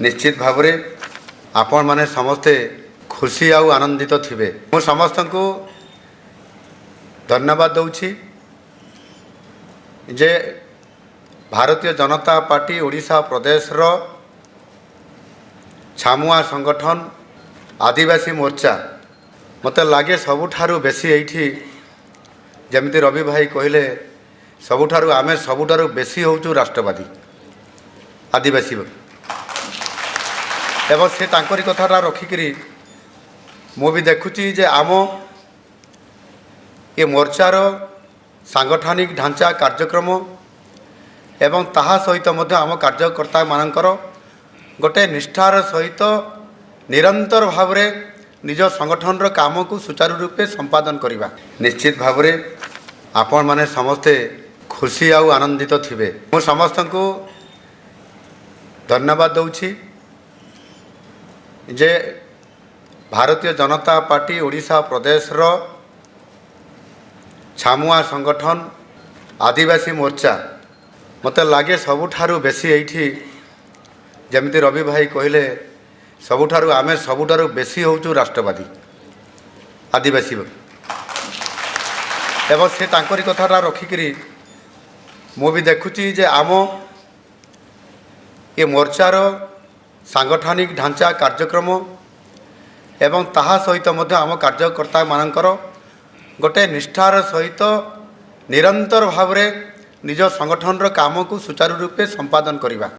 निश्चित भाव में आपण माने समस्ते खुशी आउ आनंदित थिबे। मु समस्त को धन्यवाद दउछि जे भारतीय जनता पार्टी ओडिशा प्रदेश रो छामुआ संगठन आदिवासी मोर्चा मत लगे सबुठारु बेसी एठी जमिति रवि भाई कहले सबुठारु आमे सबुठारु बेसी होचु राष्ट्रवादी आदिवासी एवं से तांकरी कथाटा रखिकी मु भी देखुची जे आम ये मोर्चार सांगठनिक ढांचा कार्यक्रम एवं ताहा सहित मध्य आम कार्यकर्ता मानकर गोटे निष्ठार सहित निरंतर भाव में निज संगठन काम को सुचारू रूपे संपादन करवा। निश्चित भाव में आपण माने समस्ते खुशी आउ आनंदित थिबे। मु समस्त को धन्यवाद दउछि जे भारतीय जनता पार्टी ओडिशा प्रदेश रो छामुआ संगठन आदिवासी मोर्चा मत लगे सबुठारु बेसी एठी जमिति रवि भाई कहले सबुठारु आमे सबुठारु बेसी होचु राष्ट्रवादी आदिवासी एवं से तांकरी कथाटा रखिकी मु भी देखुची जे आम ये मोर्चार सांगठनिक ढांचा कार्यक्रम एवं ताहा सहित मध्य आम कार्यकर्ता मानकर गोटे निष्ठार सहित निरंतर भाव में निज संगठन काम को सुचारू रूपे संपादन करवा।